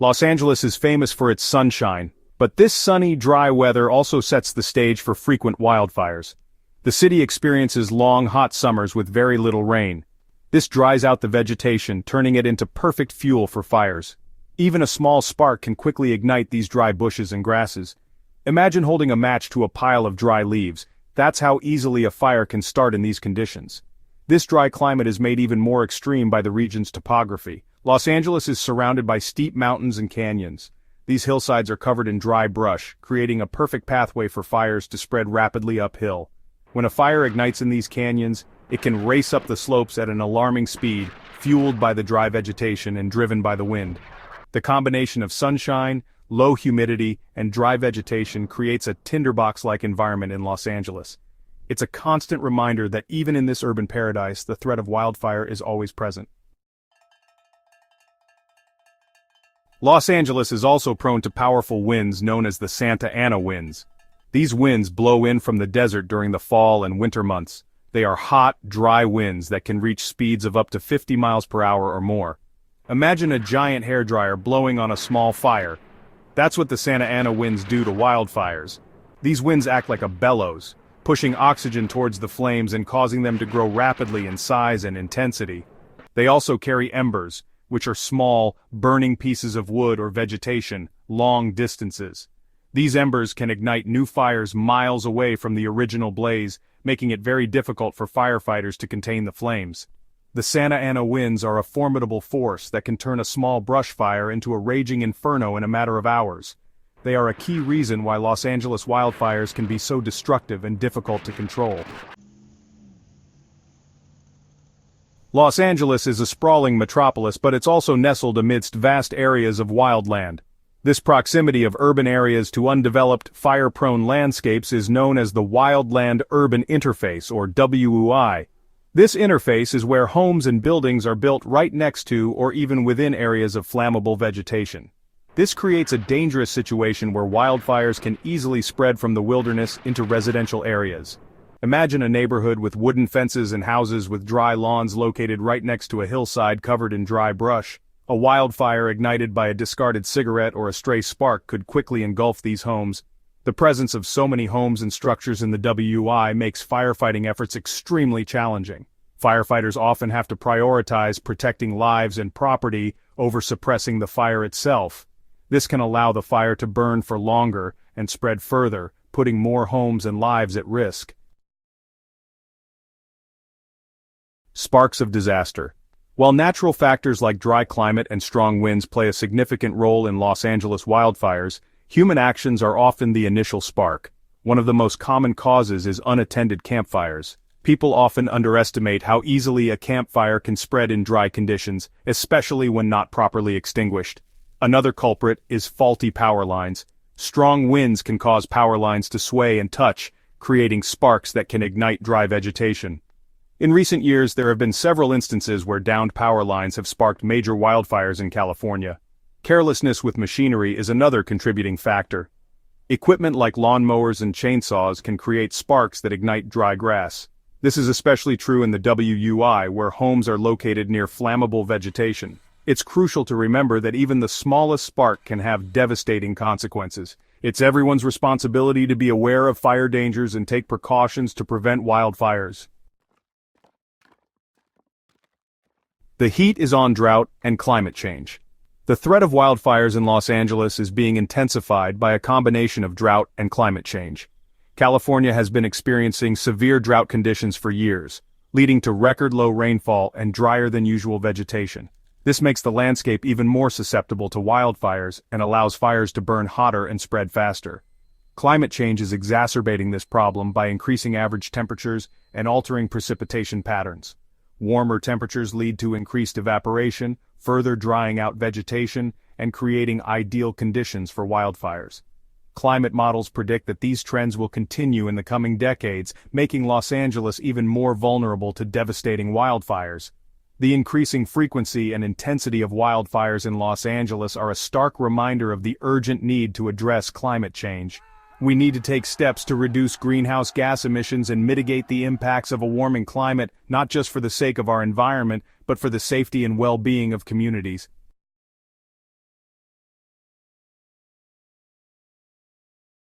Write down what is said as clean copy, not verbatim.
Los Angeles is famous for its sunshine, but this sunny, dry weather also sets the stage for frequent wildfires. The city experiences long, hot summers with very little rain. This dries out the vegetation, turning it into perfect fuel for fires. Even a small spark can quickly ignite these dry bushes and grasses. Imagine holding a match to a pile of dry leaves. That's how easily a fire can start in these conditions. This dry climate is made even more extreme by the region's topography. Los Angeles is surrounded by steep mountains and canyons. These hillsides are covered in dry brush, creating a perfect pathway for fires to spread rapidly uphill. When a fire ignites in these canyons, it can race up the slopes at an alarming speed, fueled by the dry vegetation and driven by the wind. The combination of sunshine, low humidity, and dry vegetation creates a tinderbox-like environment in Los Angeles. It's a constant reminder that even in this urban paradise, the threat of wildfire is always present. Los Angeles is also prone to powerful winds known as the Santa Ana winds. These winds blow in from the desert during the fall and winter months. They are hot, dry winds that can reach speeds of up to 50 miles per hour or more. Imagine a giant hairdryer blowing on a small fire. That's what the Santa Ana winds do to wildfires. These winds act like a bellows, pushing oxygen towards the flames and causing them to grow rapidly in size and intensity. They also carry embers, which are small, burning pieces of wood or vegetation, long distances. These embers can ignite new fires miles away from the original blaze, making it very difficult for firefighters to contain the flames. The Santa Ana winds are a formidable force that can turn a small brush fire into a raging inferno in a matter of hours. They are a key reason why Los Angeles wildfires can be so destructive and difficult to control. Los Angeles is a sprawling metropolis, but it's also nestled amidst vast areas of wildland. This proximity of urban areas to undeveloped, fire-prone landscapes is known as the Wildland-Urban Interface, or WUI. This interface is where homes and buildings are built right next to or even within areas of flammable vegetation. This creates a dangerous situation where wildfires can easily spread from the wilderness into residential areas. Imagine a neighborhood with wooden fences and houses with dry lawns located right next to a hillside covered in dry brush. A wildfire ignited by a discarded cigarette or a stray spark could quickly engulf these homes. The presence of so many homes and structures in the WUI makes firefighting efforts extremely challenging. Firefighters often have to prioritize protecting lives and property over suppressing the fire itself. This can allow the fire to burn for longer and spread further, putting more homes and lives at risk. Sparks of disaster. While natural factors like dry climate and strong winds play a significant role in Los Angeles wildfires, human actions are often the initial spark. One of the most common causes is unattended campfires. People often underestimate how easily a campfire can spread in dry conditions, especially when not properly extinguished. Another culprit is faulty power lines. Strong winds can cause power lines to sway and touch, creating sparks that can ignite dry vegetation. In recent years, there have been several instances where downed power lines have sparked major wildfires in California. Carelessness with machinery is another contributing factor. Equipment like lawnmowers and chainsaws can create sparks that ignite dry grass. This is especially true in the WUI, where homes are located near flammable vegetation. It's crucial to remember that even the smallest spark can have devastating consequences. It's everyone's responsibility to be aware of fire dangers and take precautions to prevent wildfires. The heat is on drought and climate change. The threat of wildfires in Los Angeles is being intensified by a combination of drought and climate change. California has been experiencing severe drought conditions for years, leading to record low rainfall and drier than usual vegetation. This makes the landscape even more susceptible to wildfires and allows fires to burn hotter and spread faster. Climate change is exacerbating this problem by increasing average temperatures and altering precipitation patterns. Warmer temperatures lead to increased evaporation, further drying out vegetation, and creating ideal conditions for wildfires. Climate models predict that these trends will continue in the coming decades, making Los Angeles even more vulnerable to devastating wildfires. The increasing frequency and intensity of wildfires in Los Angeles are a stark reminder of the urgent need to address climate change. We need to take steps to reduce greenhouse gas emissions and mitigate the impacts of a warming climate, not just for the sake of our environment, but for the safety and well-being of communities.